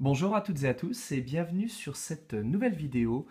Bonjour à toutes et à tous et bienvenue sur cette nouvelle vidéo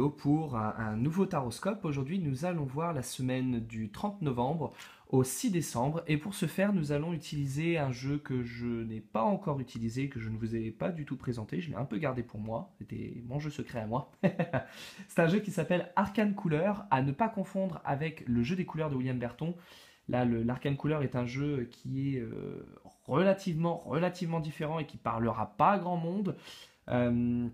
pour un nouveau taroscope. Aujourd'hui, nous allons voir la semaine du 30 novembre au 6 décembre et pour ce faire, nous allons utiliser un jeu que je n'ai pas encore utilisé, que je ne vous ai pas du tout présenté. Je l'ai un peu gardé pour moi, c'était mon jeu secret à moi. C'est un jeu qui s'appelle Arcane Couleur, à ne pas confondre avec le jeu des couleurs de William Berton. Là, l'Arcane Couleur est un jeu qui est relativement différent et qui parlera pas à grand monde. Euh,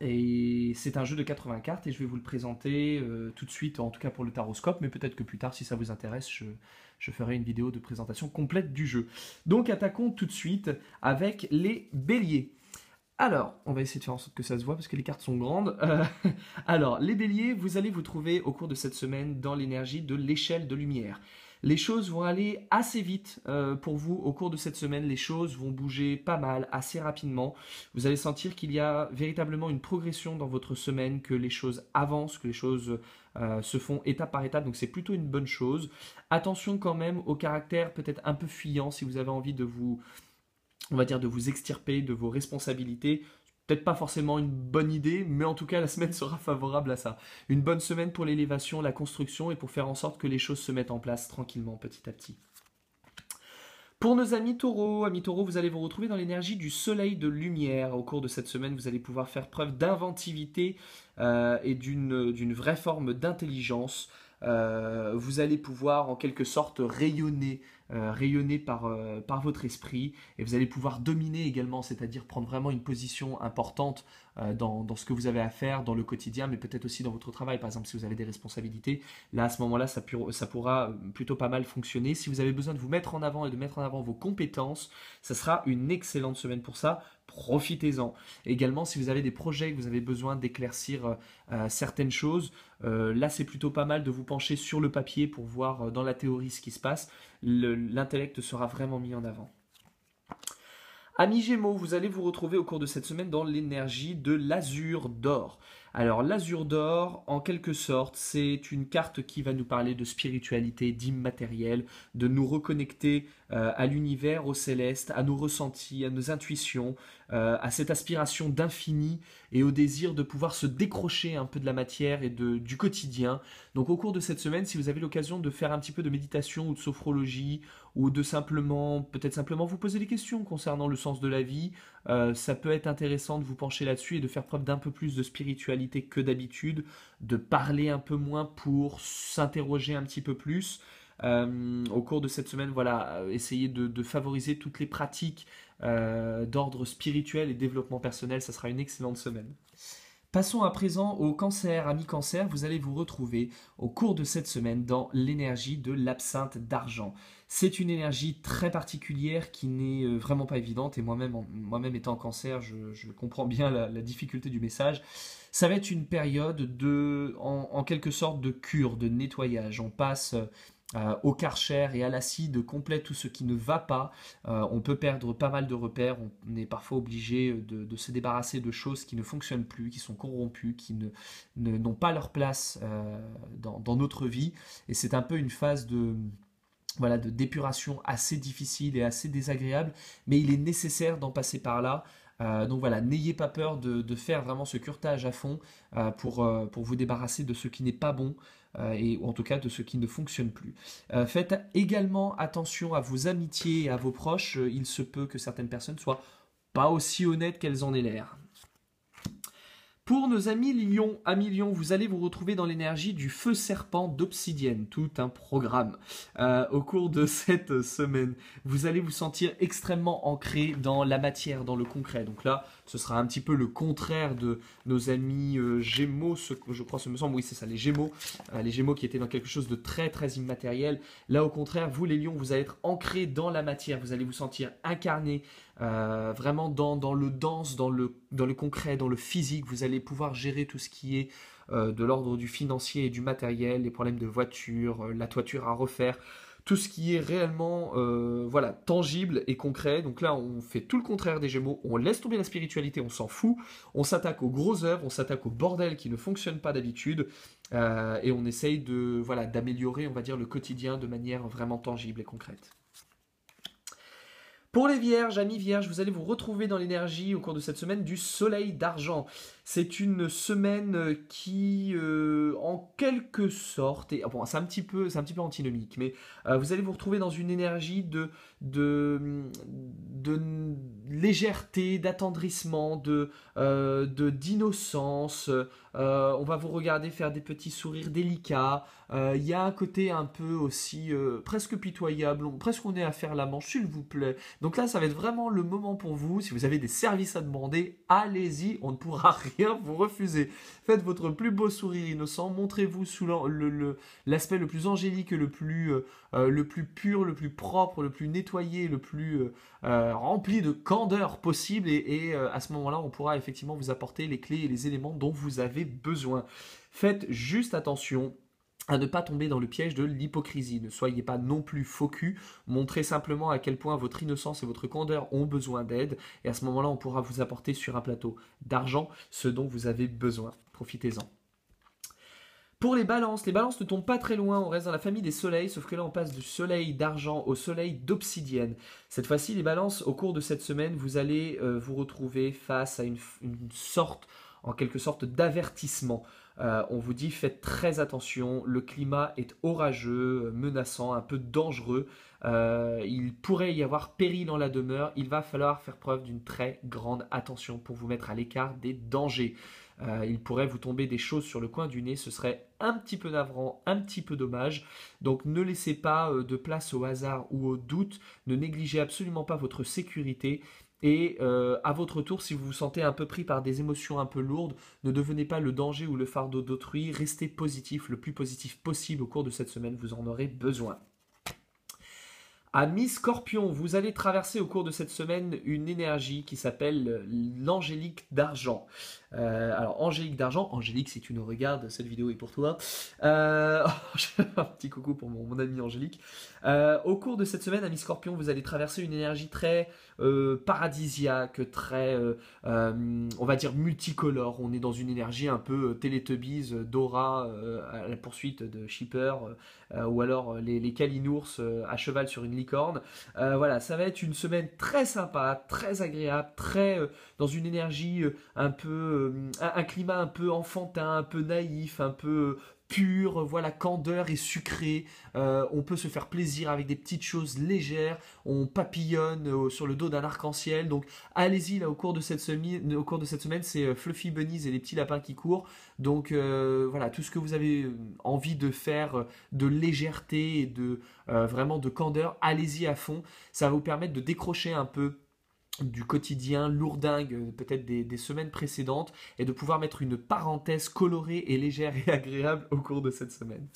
et c'est un jeu de 80 cartes et je vais vous le présenter tout de suite, en tout cas pour le taroscope, mais peut-être que plus tard, si ça vous intéresse, je ferai une vidéo de présentation complète du jeu. Donc attaquons tout de suite avec les béliers. Alors, on va essayer de faire en sorte que ça se voit parce que les cartes sont grandes. Alors, les béliers, vous allez vous trouver au cours de cette semaine dans l'énergie de l'échelle de lumière. Les choses vont aller assez vite pour vous au cours de cette semaine. Les choses vont bouger pas mal, assez rapidement. Vous allez sentir qu'il y a véritablement une progression dans votre semaine, que les choses avancent, que les choses se font étape par étape. Donc c'est plutôt une bonne chose. Attention quand même au caractère peut-être un peu fuyant si vous avez envie de vous, on va dire, de vous extirper de vos responsabilités. Peut-être pas forcément une bonne idée, mais en tout cas la semaine sera favorable à ça. Une bonne semaine pour l'élévation, la construction et pour faire en sorte que les choses se mettent en place tranquillement, petit à petit. Pour nos amis taureaux, vous allez vous retrouver dans l'énergie du soleil de lumière. Au cours de cette semaine, vous allez pouvoir faire preuve d'inventivité et d'une vraie forme d'intelligence. Vous allez pouvoir en quelque sorte rayonner par votre esprit et vous allez pouvoir dominer également, c'est-à-dire prendre vraiment une position importante dans ce que vous avez à faire dans le quotidien, mais peut-être aussi dans votre travail. Par exemple, si vous avez des responsabilités, là à ce moment-là, ça pourra plutôt pas mal fonctionner. Si vous avez besoin de vous mettre en avant et de mettre en avant vos compétences, ça sera une excellente semaine pour ça. Profitez-en. Également, si vous avez des projets, que vous avez besoin d'éclaircir certaines choses, là c'est plutôt pas mal de vous pencher sur le papier pour voir dans la théorie ce qui se passe. L'intellect sera vraiment mis en avant. Amis Gémeaux, vous allez vous retrouver au cours de cette semaine dans l'énergie de l'azur d'or. Alors l'azur d'or, en quelque sorte, c'est une carte qui va nous parler de spiritualité, d'immatériel, de nous reconnecter à l'univers, au céleste, à nos ressentis, à nos intuitions, à cette aspiration d'infini et au désir de pouvoir se décrocher un peu de la matière et du quotidien. Donc au cours de cette semaine, si vous avez l'occasion de faire un petit peu de méditation ou de sophrologie, ou de simplement, peut-être simplement vous poser des questions concernant le sens de la vie. Ça peut être intéressant de vous pencher là-dessus et de faire preuve d'un peu plus de spiritualité que d'habitude, de parler un peu moins pour s'interroger un petit peu plus. Au cours de cette semaine, voilà, essayez de favoriser toutes les pratiques d'ordre spirituel et développement personnel, ça sera une excellente semaine. Passons à présent au cancer. Amis cancer, vous allez vous retrouver au cours de cette semaine dans l'énergie de l'absinthe d'argent. C'est une énergie très particulière qui n'est vraiment pas évidente et moi-même étant cancer, je comprends bien la difficulté du message. Ça va être une période en quelque sorte de cure, de nettoyage. On passe au karcher et à l'acide complet tout ce qui ne va pas. On peut perdre pas mal de repères, on est parfois obligé de se débarrasser de choses qui ne fonctionnent plus, qui sont corrompues, qui n'ont pas leur place dans notre vie. Et c'est un peu une phase voilà, de d'épuration assez difficile et assez désagréable, mais il est nécessaire d'en passer par là. Donc voilà, n'ayez pas peur de faire vraiment ce curetage à fond pour vous débarrasser de ce qui n'est pas bon et en tout cas de ce qui ne fonctionne plus. Faites également attention à vos amitiés et à vos proches. Il se peut que certaines personnes soient pas aussi honnêtes qu'elles en aient l'air. Pour nos amis Lions, vous allez vous retrouver dans l'énergie du feu serpent d'obsidienne, tout un programme. Au cours de cette semaine, vous allez vous sentir extrêmement ancré dans la matière, dans le concret. Donc là, ce sera un petit peu le contraire de nos amis Gémeaux, je crois, ce me semble, oui c'est ça, les Gémeaux qui étaient dans quelque chose de très très immatériel. Là au contraire, vous les Lions, vous allez être ancrés dans la matière, vous allez vous sentir incarné, vraiment dans le dense, dans le concret, dans le physique. Vous allez pouvoir gérer tout ce qui est de l'ordre du financier et du matériel, les problèmes de voiture, la toiture à refaire, tout ce qui est réellement voilà, tangible et concret. Donc là, on fait tout le contraire des Gémeaux, on laisse tomber la spiritualité, on s'en fout, on s'attaque aux gros œuvres, on s'attaque au bordel qui ne fonctionne pas d'habitude, et on essaye voilà, d'améliorer, on va dire, le quotidien de manière vraiment tangible et concrète. Pour les vierges, amis vierges, vous allez vous retrouver dans l'énergie au cours de cette semaine du soleil d'argent. C'est une semaine qui, en quelque sorte, et bon, c'est un petit peu antinomique, mais vous allez vous retrouver dans une énergie de légèreté, d'attendrissement, d'innocence. On va vous regarder faire des petits sourires délicats. Il y a un côté un peu aussi presque pitoyable, presque on est à faire la manche, s'il vous plaît. Donc là, ça va être vraiment le moment pour vous. Si vous avez des services à demander, allez-y, on ne pourra rien vous refuser. Faites votre plus beau sourire innocent, montrez-vous sous l'aspect le plus angélique, le plus pur, le plus propre, le plus nettoyé, le plus rempli de candeur possible. Et à ce moment-là, on pourra effectivement vous apporter les clés et les éléments dont vous avez besoin. Faites juste attention à ne pas tomber dans le piège de l'hypocrisie. Ne soyez pas non plus faux cul, montrez simplement à quel point votre innocence et votre candeur ont besoin d'aide, et à ce moment-là, on pourra vous apporter sur un plateau d'argent ce dont vous avez besoin. Profitez-en. Pour les balances ne tombent pas très loin, on reste dans la famille des soleils, sauf que là on passe du soleil d'argent au soleil d'obsidienne. Cette fois-ci, les balances, au cours de cette semaine, vous allez vous retrouver face à une sorte, en quelque sorte, d'avertissement. On vous dit faites très attention, le climat est orageux, menaçant, un peu dangereux, il pourrait y avoir péril en la demeure, il va falloir faire preuve d'une très grande attention pour vous mettre à l'écart des dangers. Il pourrait vous tomber des choses sur le coin du nez, ce serait un petit peu navrant, un petit peu dommage. Donc ne laissez pas de place au hasard ou au doute, ne négligez absolument pas votre sécurité. Et à votre tour, si vous vous sentez un peu pris par des émotions un peu lourdes, ne devenez pas le danger ou le fardeau d'autrui, restez positif, le plus positif possible au cours de cette semaine, vous en aurez besoin. Amis Scorpion, vous allez traverser au cours de cette semaine une énergie qui s'appelle l'angélique d'argent. Alors, angélique d'argent, Angélique, si tu nous regardes, cette vidéo est pour toi. Un petit coucou pour mon ami Angélique. Au cours de cette semaine, amis Scorpion, vous allez traverser une énergie très paradisiaque, très, on va dire, multicolore. On est dans une énergie un peu Teletubbies, Dora, à la poursuite de Shipper, ou alors les Kalinours à cheval sur une licorne. Voilà, ça va être une semaine très sympa, très agréable, très dans une énergie un peu, un climat un peu enfantin, un peu naïf, un peu pur, voilà, candeur et sucré. On peut se faire plaisir avec des petites choses légères, on papillonne sur le dos d'un arc-en-ciel. Donc allez-y là au cours de cette semaine, c'est Fluffy Bunnies et les petits lapins qui courent. Donc voilà, tout ce que vous avez envie de faire de légèreté et de vraiment de candeur, allez-y à fond. Ça va vous permettre de décrocher un peu du quotidien lourdingue peut-être des semaines précédentes et de pouvoir mettre une parenthèse colorée et légère et agréable au cours de cette semaine.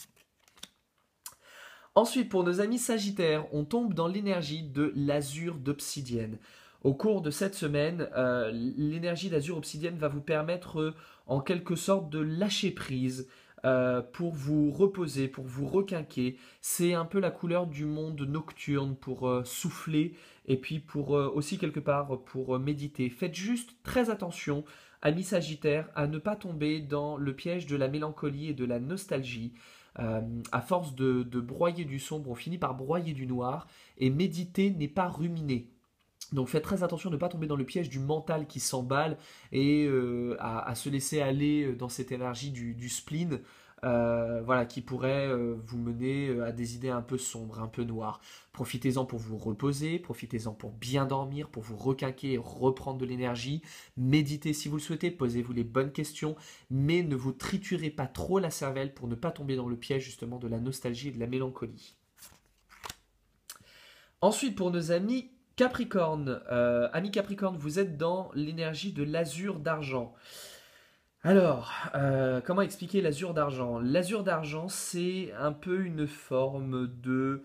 Ensuite, pour nos amis Sagittaires, on tombe dans l'énergie de l'azur d'obsidienne. Au cours de cette semaine, l'énergie d'azur obsidienne va vous permettre en quelque sorte de lâcher prise, pour vous reposer, pour vous requinquer. C'est un peu la couleur du monde nocturne pour souffler et puis pour aussi quelque part pour méditer. Faites juste très attention, amis Sagittaires, à ne pas tomber dans le piège de la mélancolie et de la nostalgie. À force de broyer du sombre, on finit par broyer du noir, et méditer n'est pas ruminer. Donc faites très attention de ne pas tomber dans le piège du mental qui s'emballe et à se laisser aller dans cette énergie du spleen, voilà, qui pourrait vous mener à des idées un peu sombres, un peu noires. Profitez-en pour vous reposer, profitez-en pour bien dormir, pour vous requinquer et reprendre de l'énergie. Méditez si vous le souhaitez, posez-vous les bonnes questions, mais ne vous triturez pas trop la cervelle pour ne pas tomber dans le piège justement de la nostalgie et de la mélancolie. Ensuite, pour nos amis Capricorne, amis Capricorne, vous êtes dans l'énergie de l'azur d'argent. Alors, comment expliquer l'azur d'argent? L'azur d'argent, c'est un peu une forme de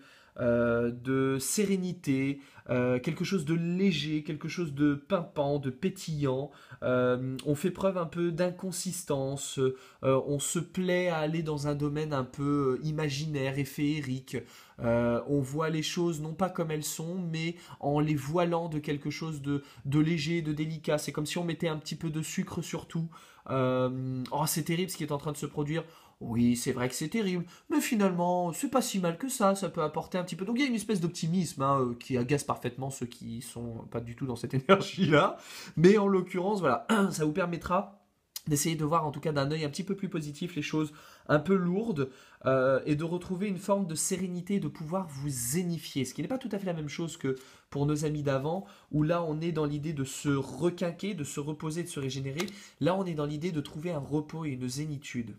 sérénité, quelque chose de léger, quelque chose de pimpant, de pétillant. On fait preuve un peu d'inconsistance, on se plaît à aller dans un domaine un peu imaginaire et féerique. On voit les choses non pas comme elles sont, mais en les voilant de quelque chose de léger, de délicat. C'est comme si on mettait un petit peu de sucre sur tout. Oh, c'est terrible ce qui est en train de se produire. Oui, c'est vrai que c'est terrible, mais finalement, c'est pas si mal que ça peut apporter un petit peu. Donc il y a une espèce d'optimisme hein, qui agace parfaitement ceux qui sont pas du tout dans cette énergie-là. Mais en l'occurrence, voilà, ça vous permettra d'essayer de voir en tout cas d'un œil un petit peu plus positif les choses un peu lourdes et de retrouver une forme de sérénité, de pouvoir vous zénifier. Ce qui n'est pas tout à fait la même chose que pour nos amis d'avant, où là on est dans l'idée de se requinquer, de se reposer, de se régénérer. Là on est dans l'idée de trouver un repos et une zénitude.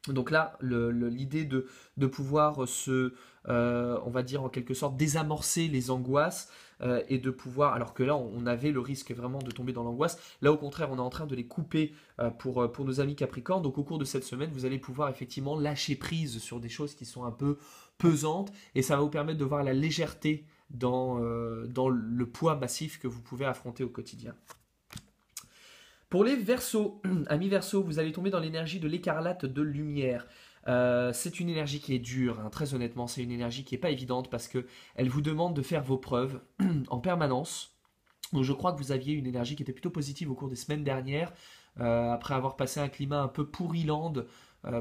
Donc là, l'idée de pouvoir on va dire en quelque sorte, désamorcer les angoisses et de pouvoir, alors que là, on avait le risque vraiment de tomber dans l'angoisse. Là, au contraire, on est en train de les couper pour nos amis Capricorne. Donc au cours de cette semaine, vous allez pouvoir effectivement lâcher prise sur des choses qui sont un peu pesantes et ça va vous permettre de voir la légèreté dans le poids massif que vous pouvez affronter au quotidien. Pour les Verseaux, amis Verseaux, vous allez tomber dans l'énergie de l'écarlate de lumière. C'est une énergie qui est dure, hein, très honnêtement, c'est une énergie qui n'est pas évidente parce qu'elle vous demande de faire vos preuves en permanence. Donc je crois que vous aviez une énergie qui était plutôt positive au cours des semaines dernières. Après avoir passé un climat un peu pourrilande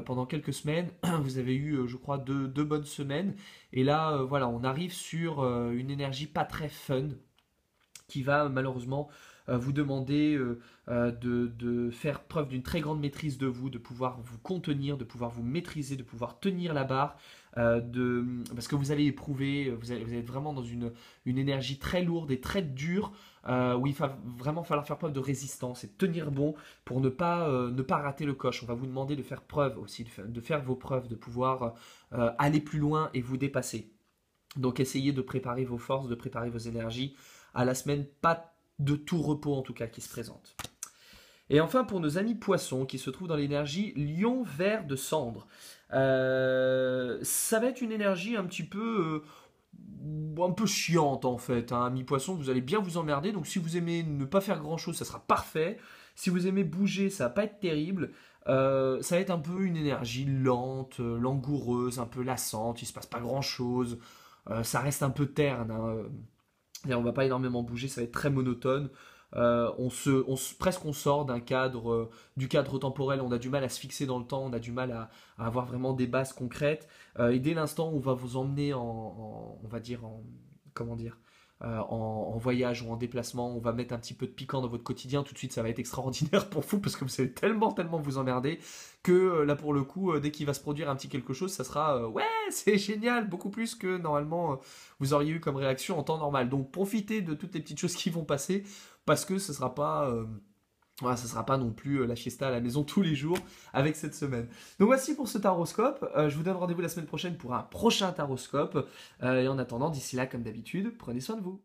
pendant quelques semaines, vous avez eu, je crois, deux bonnes semaines. Et là, voilà, on arrive sur une énergie pas très fun qui va malheureusement vous demander de faire preuve d'une très grande maîtrise de vous, de pouvoir vous contenir, de pouvoir vous maîtriser, de pouvoir tenir la barre, parce que vous allez éprouver, vous allez être vraiment dans une énergie très lourde et très dure, où il va vraiment falloir faire preuve de résistance et de tenir bon pour ne pas rater le coche. On va vous demander de faire preuve aussi, de faire vos preuves, de pouvoir aller plus loin et vous dépasser. Donc essayez de préparer vos forces, de préparer vos énergies à la semaine, pas de tout repos en tout cas qui se présente. Et enfin pour nos amis poissons qui se trouvent dans l'énergie lion vert de cendre, ça va être une énergie un peu chiante en fait. Hein. Amis poissons, vous allez bien vous emmerder, donc si vous aimez ne pas faire grand chose, ça sera parfait. Si vous aimez bouger, ça va pas être terrible. Ça va être un peu une énergie lente, langoureuse, un peu lassante, il se passe pas grand chose. Ça reste un peu terne. Hein. Et on va pas énormément bouger, ça va être très monotone. Presque on sort du cadre temporel, on a du mal à se fixer dans le temps, on a du mal à avoir vraiment des bases concrètes. Et dès l'instant où on va vous emmener on va dire, comment dire, en voyage ou en déplacement, on va mettre un petit peu de piquant dans votre quotidien, tout de suite ça va être extraordinaire pour vous parce que vous allez tellement vous emmerder que là pour le coup, dès qu'il va se produire un petit quelque chose, ça sera ouais, c'est génial, beaucoup plus que normalement vous auriez eu comme réaction en temps normal. Donc profitez de toutes les petites choses qui vont passer parce que ce sera pas voilà, ça sera pas non plus la fiesta à la maison tous les jours avec cette semaine. Donc voici pour ce taroscope. Je vous donne rendez-vous la semaine prochaine pour un prochain taroscope. Et en attendant, d'ici là, comme d'habitude, prenez soin de vous.